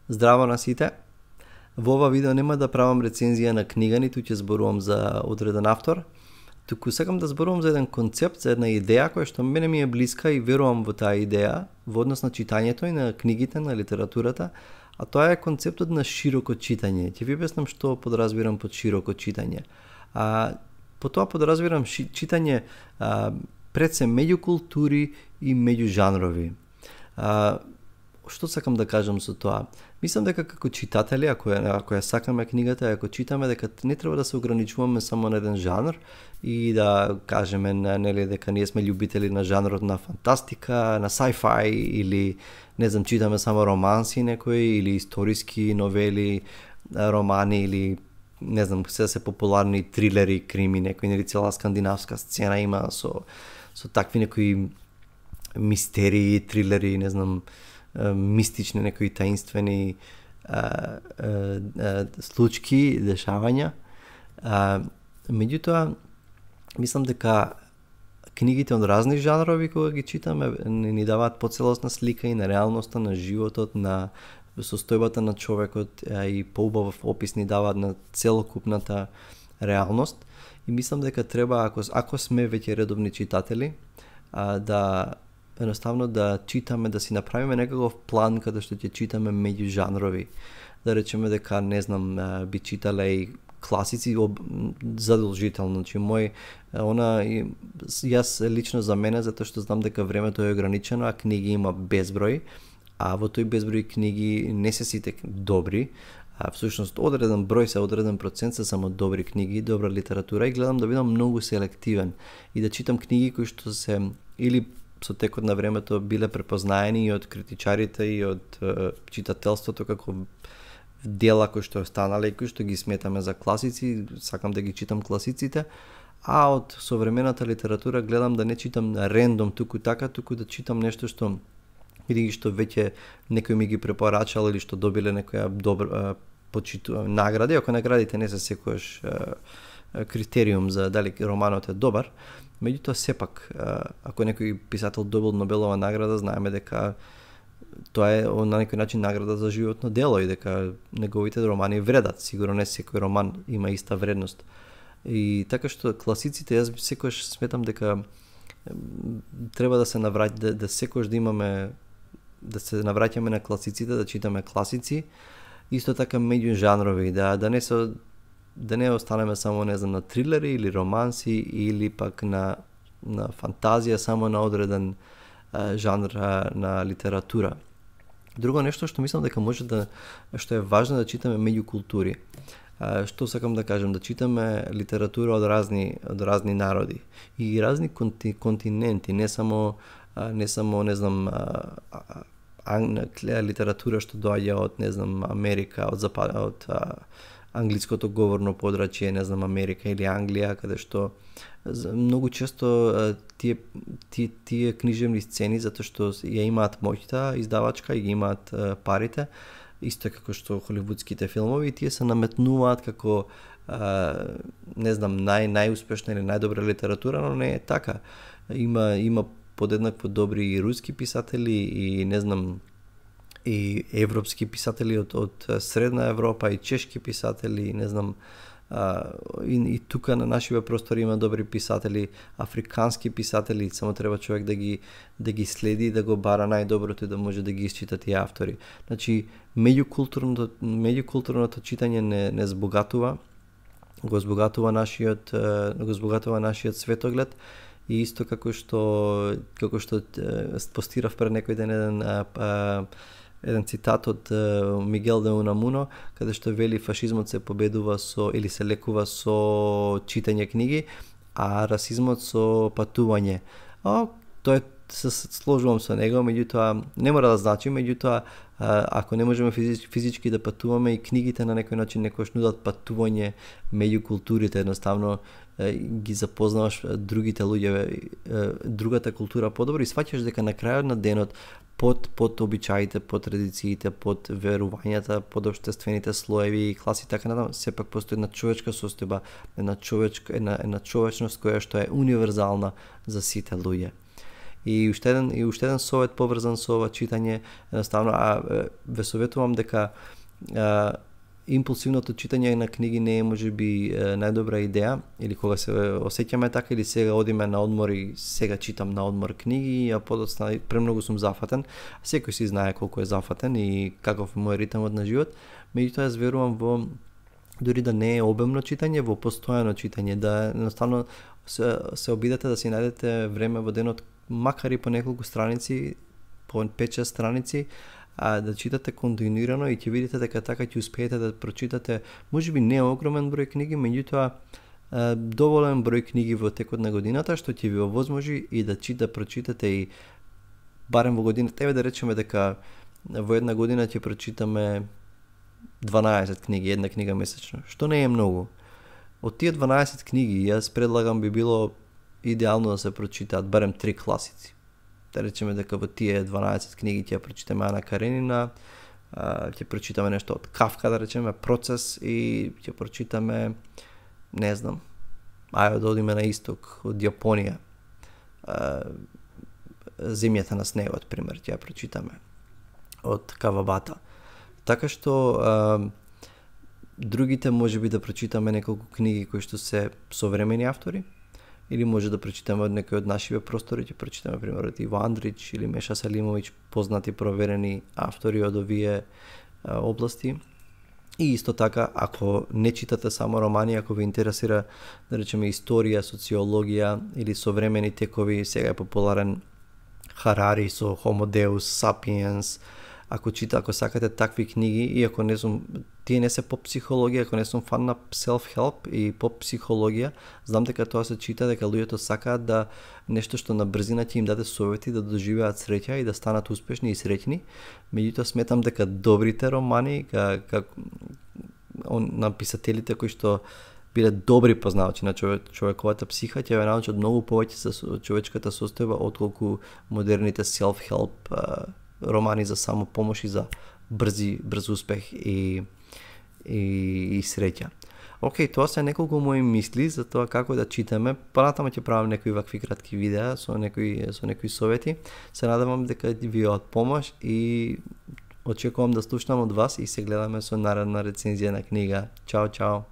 Здраво на сите! Во ова видео нема да правам рецензија на книга, ниту ќе зборувам за одреден автор, туку сакам да зборувам за еден концепт, за една идеја која што мене ми е блиска и верувам во таа идеја во однос на читањето и на книгите, на литературата, а тоа е концептот на широко читање. Ќе ви обяснам што подразбирам под широко читање. По тоа подразбирам читање пред се меѓу култури и меѓу жанрови. Што сакам да кажам со тоа? Мислам дека како читатели, ако ја сакаме книгата, ако читаме, дека не треба да се ограничуваме само на еден жанр и да кажеме нели дека ние сме љубители на жанрот на фантастика, на sci-fi или не знам, читаме само романси некои или историски новели, романи или не знам, се популарни трилери, крими, некои нели цела скандинавска сцена има со такви некои мистерии, трилери, не знам, мистични, некои таинствени случаи, дешавања. Меѓутоа, мислам дека книгите од разни жанрови кога ги читаме ни даваат поцелосна слика и на реалноста, на животот, на состојбата на човекот и поубав опис ни даваат на целокупната реалност. И мислам дека треба, ако сме веќе редовни читатели, да едноставно да читаме, да си направиме некаков план каде што ќе читаме меѓу жанрови. Да речеме дека, не знам, би читале и класици задолжително. Значи, јас лично за мене, затоа што знам дека времето е ограничено, а книги има безброј, а во тој безброј книги не се сите добри, всушност одреден број се, одреден процент се само добри книги, добра литература и гледам да бидам многу селективен и да читам книги кои што се или со текот на времето биле препознаени и од критичарите и од читателството како дела кои што останале и кои што ги сметаме за класици, сакам да ги читам класиците, а од современата литература гледам да не читам рендом туку да читам нешто што или што веќе некој ми ги препорачал или што добиле некоја добра награди, ако наградите не се секојаш критериум за дали романот е добар. Меѓутоа, сепак, ако некој писател добил Нобелова награда, знаеме дека тоа е на некој начин награда за животно дело и дека неговите романи вредат. Сигурно не секој роман има иста вредност. И така што класиците, јас секојаш сметам дека треба да се да секојаш да имаме, да се навраќаме на класиците, да читаме класици, исто така меѓу жанрови, да не останеме само, не знам, на трилери или романси или пак на фантазија, само на одреден жанр на литература. Друго нешто што мислам дека може што е важно да читаме меѓу култури. Што сакам да кажам, да читаме литература од разни народи и разни континенти, не само не знам литература што доаѓа од, не знам, Америка, од англиското говорно подрачје, не знам, Америка или Англија, каде што многу често тие книжевни сцени, затоа што ја имаат моќта издавачка и ги имаат парите, исто како што холивудските филмови, тие се наметнуваат како не знам, најуспешна или најдобра литература, но не е така. Има подеднакво добри и руски писатели и, не знам, и европски писатели од Средна Европа и чешки писатели, не знам, и тука на нашиве простори има добри писатели, африкански писатели, само треба човек да ги следи, да го бара најдоброто и да може да ги исчита тие автори. Значи, меѓукултурното читање не збогатува, го збогатува нашиот светоглед. И исто како што постирав пред некој ден еден цитат од Мигел де Унамуно, каде што вели фашизмот се победува или се лекува со читање книги, а расизмот со патување. Тоа се сложувам со него, меѓутоа не мора да значи, меѓутоа ако не можеме физички да патуваме, и книгите на некој начин некојаш нудат патување меѓу културите, едноставно ги запознаваш другите луѓе, другата култура подобро и сваќаш дека на крајот на денот под обичаите, под традициите, под верувањата, под општествените слоеви и класи, така натаму, сепак постои една човечка состојба, една човечност која што е универзална за сите луѓе. И уште еден совет поврзан со ова читање, едноставно, ве советувам дека импулсивното читање на книги не е можеби најдобра идеја, или кога се осеќаме така, или сега одиме на одмор и сега читам на одмор книги, а подоцна премногу сум зафатен. Секој си знае колку е зафатен и каков е мој ритмот на живот. Меѓутоа јас верувам во дури да не е обемно читање, во постојано читање, да едноставно се обидете да си најдете време во денот, макар и по неколку страници, по 5-6 страници, да читате континуирано и ќе видите дека така ќе успеете да прочитате, можеби не огромен број книги, меѓутоа доволен број книги во текот на годината, што ќе ви овозможи и да прочитате и барем во годината, еве да речеме дека во една година ќе прочитаме 12 книги, една книга месечно, што не е многу. Од тие 12 книги, јас предлагам би било идеално да се прочитаат барем 3 класици. Да речеме дека во тие 12 книги ќе прочитаме Ана Каренина, ќе прочитаме нешто од Кафка, да речеме Процес, и ќе прочитаме, не знам, ајде да одиме на исток, од Јапонија, Земјата на снегот, пример, ќе прочитаме од Кавабата. Така што другите можеби да прочитаме неколку книги кои што се современи автори, или може да прочитаме од некој од нашиве простори, ќе прочитаме пример од Иво Андрич или Меша Салимовиќ, познати проверени автори од овие области. И исто така, ако не читате само романи, ако ви интересира, да речеме, историја, социологија или современи текови, сега е популарен Харари со Homo Deus, Sapiens. Ако сакате такви книги, и ако тие не се по психологија, ако не сум фан на self-help и по психологија, знам дека тоа се чита, дека луѓето сакаат да нешто што на брзина ќе им даде совети да доживеат среќа и да станат успешни и среќни. Меѓутоа сметам дека добрите романи, на писателите кои што биле добри познавачи на човековата психа, ќе ве научат многу повеќе за човечката состојба отколку модерните self-help романи за самопомош и за брз успех и среќа. Океј, тоа се неколку мои мисли за тоа како да читаме. Понатаму ќе правам некои вакви кратки видеа со некои совети. Се надевам дека ви е од помош и очекувам да слушнам од вас и се гледаме со наредна рецензија на книга. Чао, чао!